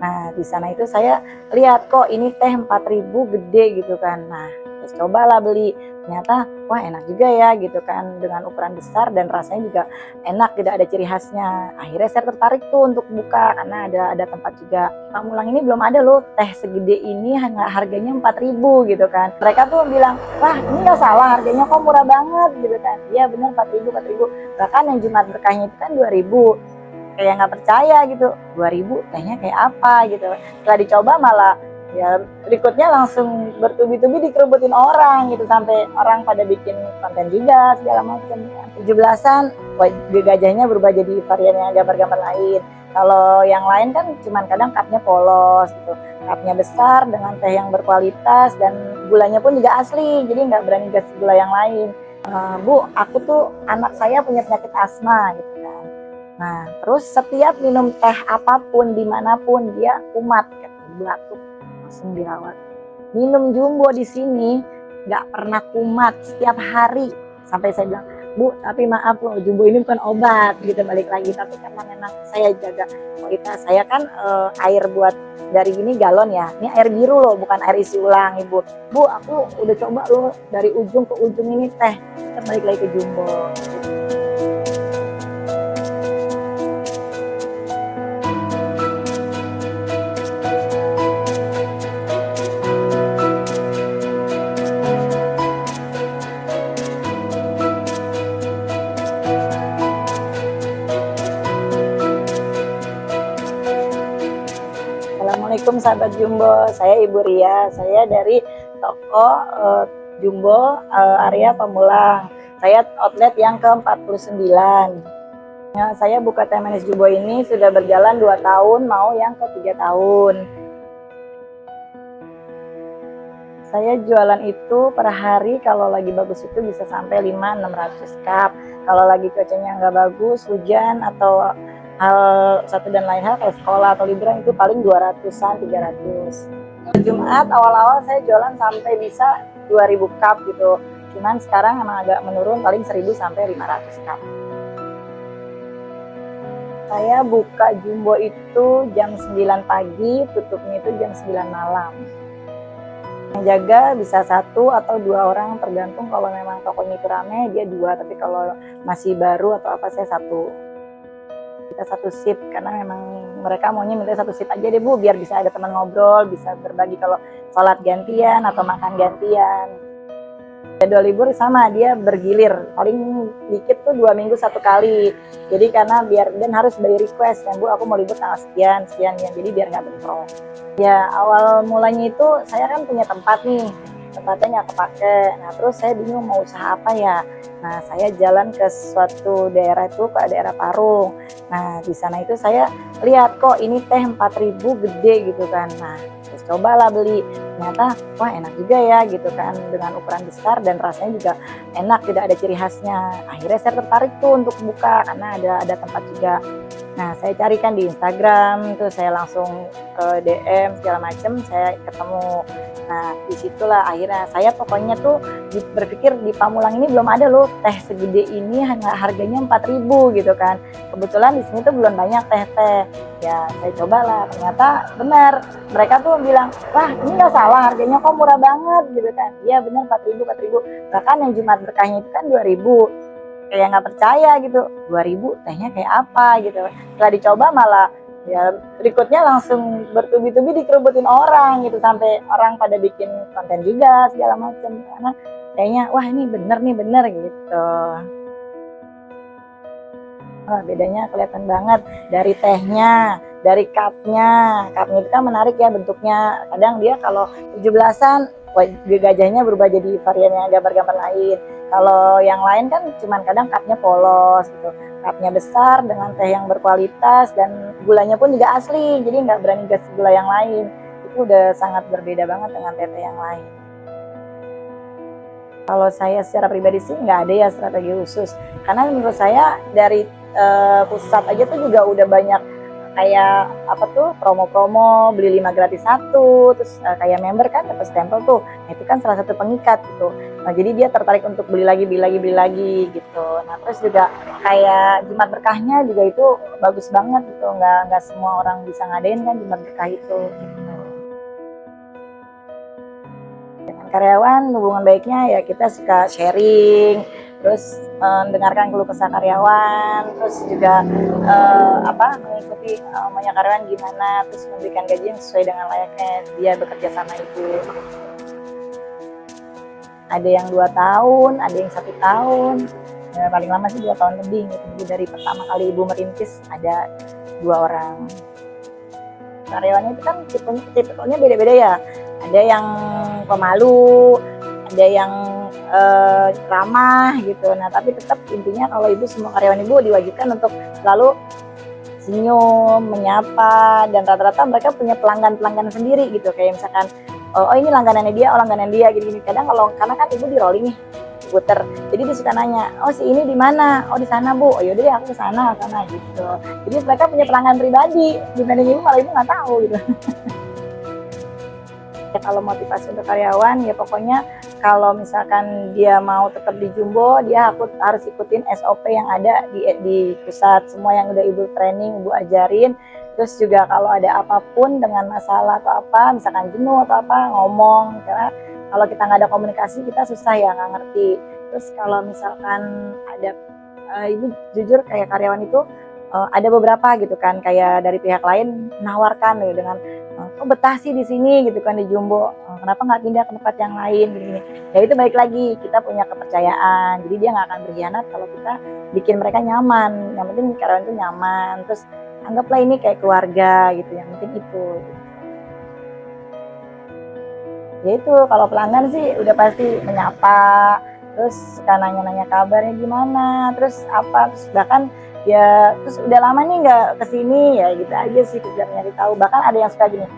Nah, di sana itu saya lihat kok ini teh 4.000 gede gitu kan. Nah, terus cobalah beli. Ternyata wah enak juga ya gitu kan dengan ukuran besar dan rasanya juga enak, tidak ada ciri khasnya. Akhirnya saya tertarik tuh untuk buka karena ada tempat juga. Pamulang ini belum ada loh teh segede ini hanya harganya 4.000 gitu kan. Mereka tuh bilang, "Wah, ini nggak salah harganya kok murah banget." gitu kan. Iya benar 4.000, 4.000. Bahkan yang Jumat berkahnya itu kan 2.000. Kayak nggak percaya gitu, 2.000 tehnya kayak apa gitu. Setelah dicoba malah ya berikutnya langsung bertubi-tubi dikerubutin orang gitu, sampai orang pada bikin konten juga segala macam. 17-an gajahnya berubah jadi varian yang gambar-gambar lain. Kalau yang lain kan cuman kadang cupnya polos gitu, cupnya besar dengan teh yang berkualitas dan gulanya pun juga asli, jadi nggak berani gas gula yang lain. Bu, aku tuh anak saya punya penyakit asma gitu kan. Nah, terus setiap minum teh apapun dimanapun dia kumat, batuk, langsung dirawat. Minum jumbo di sini nggak pernah kumat setiap hari. Sampai saya bilang, Bu, tapi maaf loh, jumbo ini bukan obat gitu balik lagi. Tapi karena memang saya jaga kualitas, saya kan air buat dari ini galon ya. Ini air biru loh, bukan air isi ulang, Ibu. Bu, aku udah coba loh dari ujung ke ujung ini teh. Kita balik lagi ke jumbo. Assalamualaikum sahabat Jumbo, saya Ibu Ria, saya dari toko Jumbo area Pamulang. Saya outlet yang ke-49. Ya, saya buka teh manis Jumbo ini sudah berjalan 2 tahun, mau yang ke-3 tahun. Saya jualan itu per hari kalau lagi bagus itu bisa sampai 500-600 cup. Kalau lagi cuacanya nggak bagus, hujan atau hal satu dan lain hal, kalau sekolah atau liburan itu paling 200-an, 300. Jumat awal-awal saya jualan sampai bisa 2000 cup gitu. Cuman sekarang emang agak menurun, paling 1000 sampai 500 cup. Saya buka Jumbo itu jam 9 pagi, tutupnya itu jam 9 malam. Yang jaga bisa 1 atau 2 orang, tergantung kalau memang tokonya itu rame dia 2, tapi kalau masih baru atau apa saya 1. Kita 1 shift karena memang mereka maunya minta 1 shift aja deh Bu, biar bisa ada teman ngobrol, bisa berbagi kalau sholat gantian atau makan gantian. Jadwal libur sama, dia bergilir, paling dikit tuh 2 minggu 1 kali. Jadi karena biar, dan harus by request kan Bu, aku mau libur tanggal sekian ya, jadi biar nggak bentrok. Ya awal mulanya itu saya kan punya tempat nih, tempatnya nggak kepake. Nah terus saya bingung mau usaha apa ya. Nah saya jalan ke suatu daerah itu, ke daerah Parung. Nah di sana itu saya lihat kok ini teh 4.000 gede gitu kan. Nah terus cobalah beli. Ternyata wah enak juga ya gitu kan, dengan ukuran besar dan rasanya juga enak, tidak ada ciri khasnya. Akhirnya saya tertarik tuh untuk buka karena ada tempat juga. Nah saya carikan di Instagram, terus saya langsung ke DM segala macam, saya ketemu. Nah disitulah akhirnya saya pokoknya tuh berpikir di Pamulang ini belum ada loh teh segede ini hanya harganya 4.000 gitu kan. Kebetulan di sini tuh belum banyak teh-teh. Ya saya cobalah, ternyata benar. Mereka tuh bilang, wah ini nggak salah harganya kok murah banget gitu kan. Iya benar 4.000, 4.000. Bahkan yang Jumat berkahnya itu kan 2.000. Kayak nggak percaya gitu, 2.000 tehnya kayak apa gitu. Setelah dicoba malah ya berikutnya langsung bertubi-tubi dikerubutin orang gitu, sampai orang pada bikin konten juga segala macam karena kayaknya wah ini bener gitu. Wah bedanya kelihatan banget dari tehnya, dari cupnya itu kan menarik ya bentuknya. Kadang dia kalau 17-an gajahnya berubah jadi varian yang gambar-gambar lain. Kalau yang lain kan cuman kadang cupnya polos gitu, cupnya besar dengan teh yang berkualitas dan gulanya pun juga asli, jadi nggak berani gas gula yang lain. Itu udah sangat berbeda banget dengan teh yang lain. Kalau saya secara pribadi sih nggak ada ya strategi khusus, karena menurut saya dari pusat aja tuh juga udah banyak kayak apa tuh promo-promo beli 5 gratis 1, terus kayak member kan dapat stempel tuh. Nah, itu kan salah satu pengikat gitu. Nah, jadi dia tertarik untuk beli lagi gitu. Nah, terus juga kayak Jumat Berkahnya juga itu bagus banget gitu. Nggak semua orang bisa ngadain kan Jumat Berkah itu. Gitu. Dengan karyawan hubungan baiknya ya kita suka sharing, terus mendengarkan keluh kesah karyawan, terus juga mengikuti maunya karyawan gimana, terus memberikan gaji yang sesuai dengan layaknya dia bekerja sama ibu. Ada yang 2 tahun, ada yang 1 tahun, ya, paling lama sih 2 tahun lebih gitu. Jadi dari pertama kali ibu merintis ada 2 orang. Karyawannya itu kan tipe-tipenya beda-beda ya. Ada yang pemalu, ada yang ramah gitu. Nah, tapi tetap intinya kalau ibu, semua karyawan ibu diwajibkan untuk selalu senyum, menyapa, dan rata-rata mereka punya pelanggan sendiri gitu. Kayak misalkan, oh ini langganannya dia, oh langganan dia, gini-gini. Kadang karena kan ibu di rolling nih, puter. Jadi dia suka nanya, oh si ini di mana? Oh di sana bu. Oh yaudah deh aku ke sana gitu. Jadi mereka punya pelanggan pribadi. Dibanding ibu malah ibu nggak tahu gitu. Ya, kalau motivasi untuk karyawan ya pokoknya kalau misalkan dia mau tetap di Jumbo, dia harus ikutin SOP yang ada di pusat, semua yang udah ibu training, ibu ajarin. Terus juga kalau ada apapun dengan masalah atau apa, misalkan jenuh atau apa, ngomong, karena kalau kita nggak ada komunikasi kita susah ya, nggak ngerti. Terus kalau misalkan ada ibu jujur kayak karyawan itu ada beberapa gitu kan, kayak dari pihak lain menawarkan gitu dengan kok betah sih di sini gitu kan di Jumbo, kenapa nggak pindah ke tempat yang lain gini-gini. Ya itu balik lagi kita punya kepercayaan, jadi dia nggak akan berkhianat kalau kita bikin mereka nyaman. Yang penting karyawan itu nyaman, terus anggaplah ini kayak keluarga gitu, yang penting itu. Ya itu kalau pelanggan sih udah pasti menyapa, terus suka nanya-nanya kabarnya gimana, terus apa, terus bahkan ya terus udah lama nih nggak kesini ya gitu aja sih, kejar nyari tahu. Bahkan ada yang suka gini,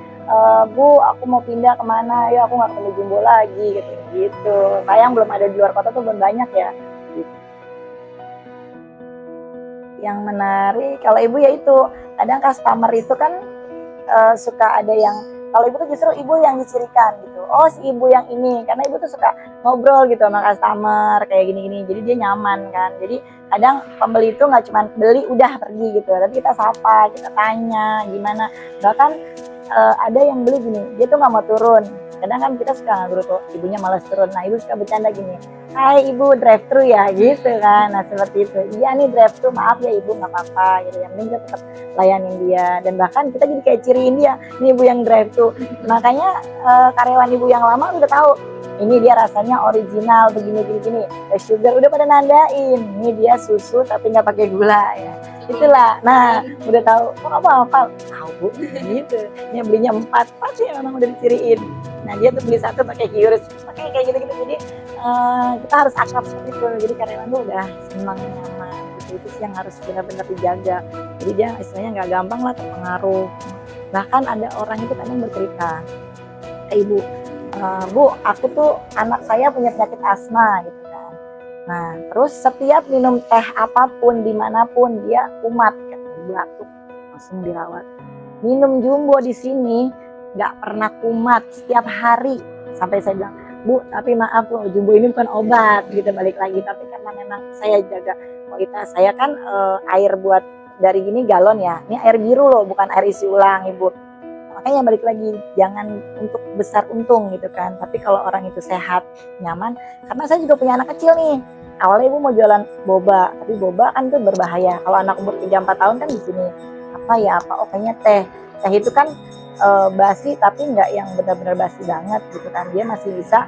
Bu aku mau pindah kemana ya, aku nggak ketemu Jumbo lagi gitu. Sayang belum ada di luar kota tuh belum banyak ya gitu. Yang menarik kalau ibu ya itu kadang customer itu kan suka ada yang, kalau ibu tuh justru ibu yang dicirikan gitu, oh si ibu yang ini, karena ibu tuh suka ngobrol gitu sama customer kayak gini-gini, jadi dia nyaman kan. Jadi kadang pembeli itu nggak cuma beli udah pergi gitu, tapi kita sapa, kita tanya gimana. Bahkan ada yang beli gini, dia tuh nggak mau turun. Kadang kan kita suka ngaguru tuh, ibunya malas turun. Nah ibu suka bercanda gini, hai ibu drive thru ya gitu kan. Nah seperti itu, iya nih drive thru, maaf ya ibu nggak apa-apa gitu, yang penting kita tetap layanin dia. Dan bahkan kita jadi kayak ciriin dia, ini ibu yang drive thru. Makanya karyawan ibu yang lama udah tahu, ini dia rasanya original begini, sugar udah pada nandain, ini dia susu tapi nggak pakai gula ya. Itulah, nah udah tahu, kok kamu hafal? Tahu bu, gitu. Ini belinya 4 pasti memang udah diciriin. Nah dia tuh beli 1 pakai QRIS, pakai kayak gitu-gitu. Jadi kita harus akrab seperti itu. Jadi karyawan tuh udah senang, nyaman gitu. Itu sih yang harus benar-benar dijaga. Jadi dia istilahnya nggak gampang lah terpengaruh. Bahkan ada orang itu kadang bercerita, ibu, Bu aku tuh anak saya punya penyakit asma gitu kan. Nah terus setiap minum teh apapun dimanapun dia kumat, batuk, langsung dirawat. Minum Jumbo di sini nggak pernah kumat setiap hari. Sampai saya bilang, Bu tapi maaf loh Jumbo ini bukan obat gitu, balik lagi. Tapi karena memang saya jaga kualitas, saya kan air buat dari gini galon ya, ini air biru loh, bukan air isi ulang ibu. Makanya balik lagi, jangan untuk besar untung gitu kan. Tapi kalau orang itu sehat, nyaman, karena saya juga punya anak kecil nih. Awalnya ibu mau jualan boba, tapi boba kan itu berbahaya. Kalau anak umur 3-4 tahun kan di sini apa ya apa, oh kayaknya teh itu kan basi tapi nggak yang benar-benar basi banget gitu kan. Dia masih bisa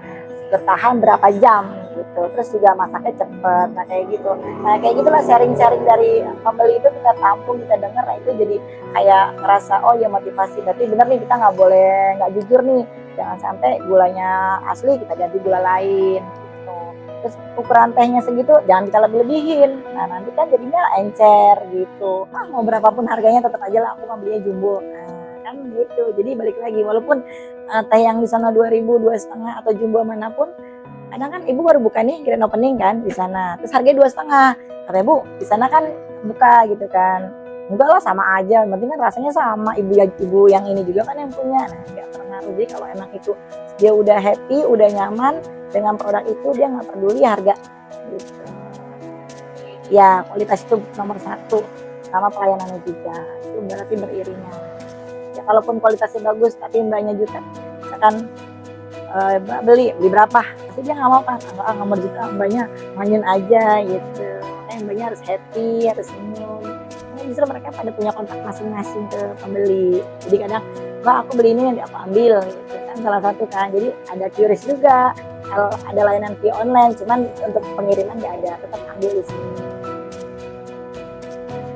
bertahan berapa jam gitu. Terus juga masaknya cepet, nah kayak gitu. Nah kayak gitulah sharing-sharing dari pembeli itu kita tampung, kita dengar, nah itu jadi kayak ngerasa oh ya motivasi. Berarti bener nih kita nggak boleh nggak jujur nih, jangan sampai gulanya asli kita ganti gula lain gitu. Terus ukuran tehnya segitu jangan kita lebih-lebihin, nah nanti kan jadinya encer gitu. Mau berapapun harganya tetap aja lah aku mau belinya Jumbo. Nah kan gitu. Jadi balik lagi, walaupun teh yang di sana 2.000, 2,5 atau Jumbo manapun, kadang kan ibu baru buka nih grand opening kan di sana, terus harganya 2,5, katanya Bu di sana kan buka gitu kan, enggak lah sama aja, yang penting kan rasanya sama, ibu yang ini juga kan yang punya. Nah nggak terpengaruh. Jadi kalau emang itu dia udah happy, udah nyaman dengan produk itu, dia nggak peduli harga gitu. Ya kualitas itu nomor satu, sama pelayanannya juga, itu berarti beriringan. Ya kalaupun kualitasnya bagus tapi mbaknya juta, misalkan mbak beli berapa, pasti dia nggak mau kan, nggak mau juta, mbaknya mainin aja gitu. Mbaknya harus happy, harus senyum. Justru mereka pada punya kontak masing-masing ke pembeli. Jadi kadang, mbak aku beli ini nanti aku ambil gitu kan, salah satu kan. Jadi ada QRIS juga, kalau ada layanan via online, cuman untuk pengiriman nggak ada, tetap ambil di sini.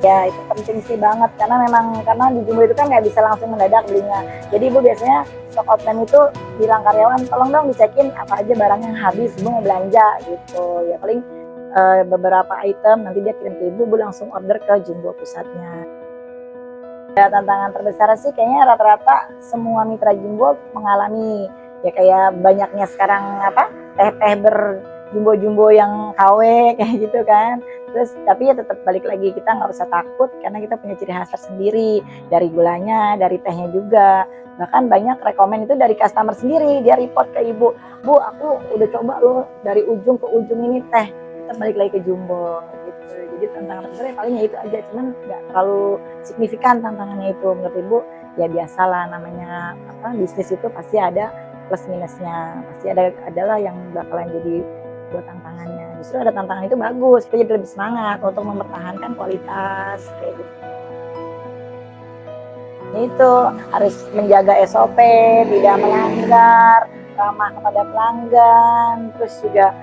Ya itu penting sih banget, karena di Jumbo itu kan nggak bisa langsung mendadak belinya. Jadi ibu biasanya stok outline itu bilang karyawan, tolong dong dicekin apa aja barang yang habis, ibu mau belanja gitu. Ya paling beberapa item nanti dia kirim ke ibu langsung order ke Jumbo pusatnya. Ya, tantangan terbesar sih kayaknya rata-rata semua mitra Jumbo mengalami, ya kayak banyaknya sekarang teh berjumbo-jumbo yang KW kayak gitu kan. Terus tapi ya tetap balik lagi, kita nggak usah takut karena kita punya ciri khas tersendiri, dari gulanya, dari tehnya juga. Bahkan banyak rekomen itu dari customer sendiri, dia report ke ibu, bu aku udah coba loh dari ujung ke ujung ini teh. Kita balik lagi ke Jumbo gitu. Jadi tantangan terbesar palingnya itu aja, cuman nggak terlalu signifikan tantangannya itu menurut ibu. Ya biasalah, namanya bisnis itu pasti ada plus minusnya, pasti adalah yang bakalan jadi buat tantangannya. Justru ada tantangan itu bagus, kita jadi lebih semangat untuk mempertahankan kualitas kayak gitu. Itu harus menjaga SOP, tidak melanggar, ramah kepada pelanggan, terus juga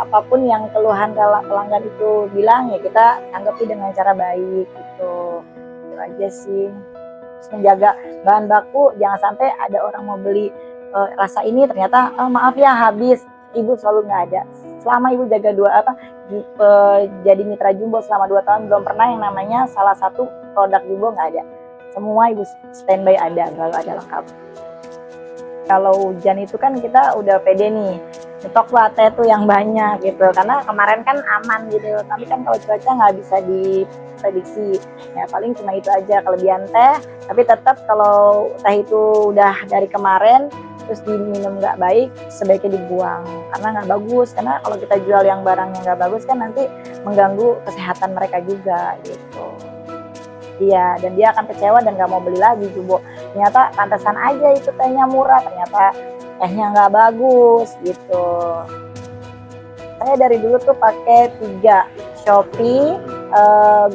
apapun yang keluhan kalau pelanggan itu bilang ya kita tanggapi dengan cara baik gitu. Itu aja sih. Terus menjaga bahan baku, jangan sampai ada orang mau beli rasa ini ternyata maaf ya habis, ibu selalu nggak ada. Selama ibu jaga jadi mitra Jumbo selama 2 tahun, belum pernah yang namanya salah satu produk Jumbo nggak ada. Semua ibu standby ada, selalu ada lengkap. Kalau hujan itu kan kita udah pede nih, nyetok teh tuh yang banyak gitu, karena kemarin kan aman gitu. Tapi kan kalau cuaca nggak bisa diprediksi, ya paling cuma itu aja kelebihan teh. Tapi tetap kalau teh itu udah dari kemarin terus diminum nggak baik, sebaiknya dibuang karena nggak bagus. Karena kalau kita jual yang barang yang nggak bagus kan nanti mengganggu kesehatan mereka juga gitu. Iya, dan dia akan kecewa dan nggak mau beli lagi Jumbo. Ternyata pantesan aja itu tehnya murah, ternyata tehnya nggak bagus gitu. Saya dari dulu tuh pakai 3, Shopee,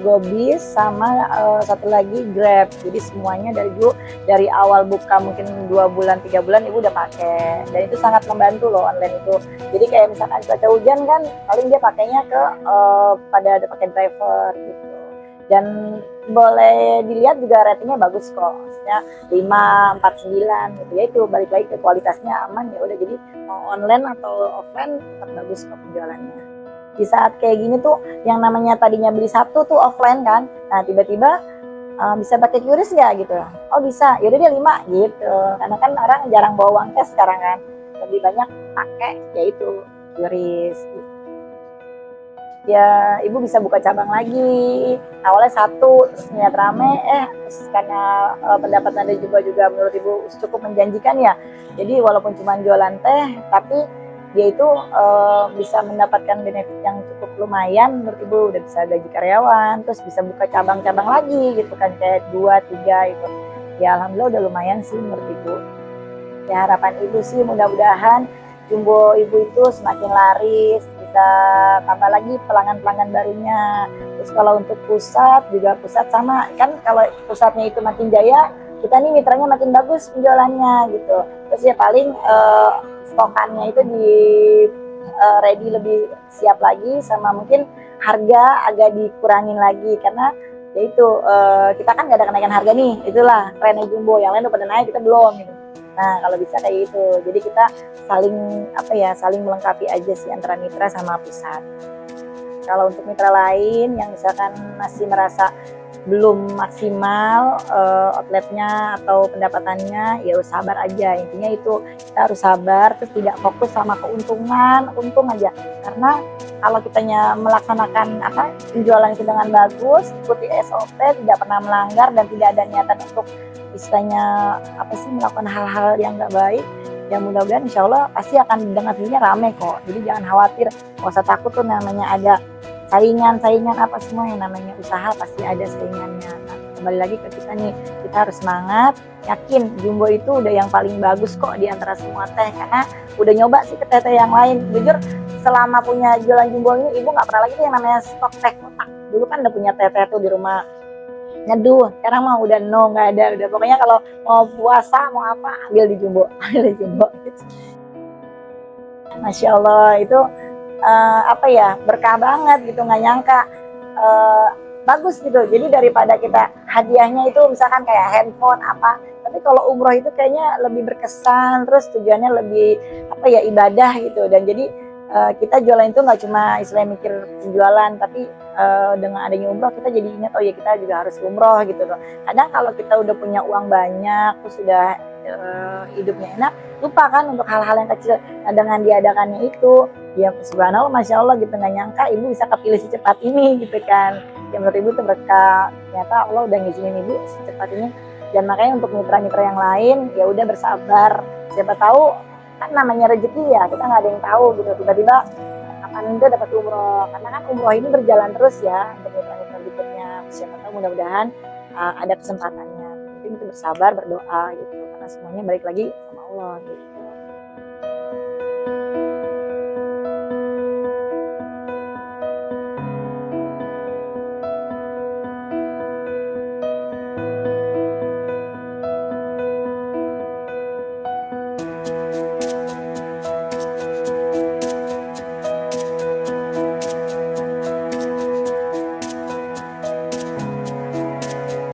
Gobis, sama satu lagi Grab. Jadi semuanya dari awal buka mungkin 2 bulan 3 bulan ibu udah pakai, dan itu sangat membantu loh online itu. Jadi kayak misalkan cuaca hujan kan paling dia pakainya pada ada pakai driver gitu. Dan boleh dilihat juga ratingnya bagus kok, maksudnya 5, 4, 9 gitu ya. Itu balik lagi ke kualitasnya aman, ya udah. Jadi mau online atau offline tetap bagus kok penjualannya. Di saat kayak gini tuh yang namanya tadinya beli 1 tuh offline kan, nah tiba-tiba bisa pakai QRIS nggak gitu, oh bisa, yaudah dia 5 gitu. Karena kan orang jarang bawa uang cash sekarang kan, lebih banyak pakai yaitu QRIS gitu. Ya ibu bisa buka cabang lagi, awalnya 1 terus niat rame, terus karena pendapatan dari juga menurut ibu cukup menjanjikan ya, jadi walaupun cuma jualan teh tapi dia itu bisa mendapatkan benefit yang cukup lumayan menurut ibu. Udah bisa gaji karyawan, terus bisa buka cabang-cabang lagi gitu kan, kayak 2, 3 itu ya alhamdulillah udah lumayan sih menurut ibu. Ya harapan ibu sih mudah-mudahan Jumbo ibu itu semakin laris, bisa tambah lagi pelanggan-pelanggan barunya. Terus kalau untuk pusat juga, pusat sama kan, kalau pusatnya itu makin jaya, kita nih mitranya makin bagus penjualannya gitu. Terus ya paling stokannya itu ready lebih siap lagi, sama mungkin harga agak dikurangin lagi karena yaitu kita kan nggak ada kenaikan harga nih, itulah kerennya Jumbo. Yang lain udah pada naik, kita belum gitu. Nah kalau bisa kayak gitu, jadi kita saling melengkapi aja sih antara mitra sama pusat. Kalau untuk mitra lain yang misalkan masih merasa belum maksimal outletnya atau pendapatannya, ya sabar aja. Intinya itu kita harus sabar, terus tidak fokus sama keuntungan, untung aja. Karena kalau kitanya melaksanakan penjualan itu dengan bagus, ikuti SOP, tidak pernah melanggar dan tidak ada niatan untuk istilahnya melakukan hal-hal yang nggak baik, ya mudah-mudahan insya Allah pasti akan dengan sendirinya rame kok. Jadi jangan khawatir, nggak usah takut tuh, namanya ada saingan apa semua, yang namanya usaha pasti ada saingannya. Nah, kembali lagi ke kita nih, kita harus semangat, yakin Jumbo itu udah yang paling bagus kok di antara semua teh, karena udah nyoba sih ke teh yang lain. Jujur selama punya jualan Jumbo ini, ibu nggak pernah lagi tuh yang namanya stok teh kotak. Dulu kan udah punya teh tuh di rumah nyeduh, sekarang mah udah nggak ada, udah pokoknya kalau mau puasa mau apa ambil di Jumbo gitu. Masya Allah, itu berkah banget gitu, nggak nyangka bagus gitu. Jadi daripada kita hadiahnya itu misalkan kayak handphone tapi kalau umroh itu kayaknya lebih berkesan, terus tujuannya lebih ibadah gitu. Dan jadi kita jualan itu nggak cuma istilahnya mikir penjualan, tapi dengan adanya umroh kita jadi ingat, oh ya kita juga harus umroh gitu loh. Kadang kalau kita udah punya uang banyak, terus sudah hidupnya enak, lupa kan untuk hal-hal yang kecil. Nah, dengan diadakannya itu, ya subhanallah, masya Allah gitu, nggak nyangka ibu bisa kepilih secepat ini gitu kan. Ya menurut ibu itu berkah, ternyata Allah udah ngizinin ibu secepat ini. Dan makanya untuk mitra-mitra yang lain, ya udah bersabar. Siapa tahu kan namanya rezeki ya, kita nggak ada yang tahu gitu, tiba-tiba kapan itu dapat umroh. Karena kan umroh ini berjalan terus ya untuk mitra-mitra berikutnya. Siapa tahu mudah-mudahan ada kesempatannya. Mungkin itu bersabar, berdoa gitu, karena semuanya balik lagi sama Allah gitu.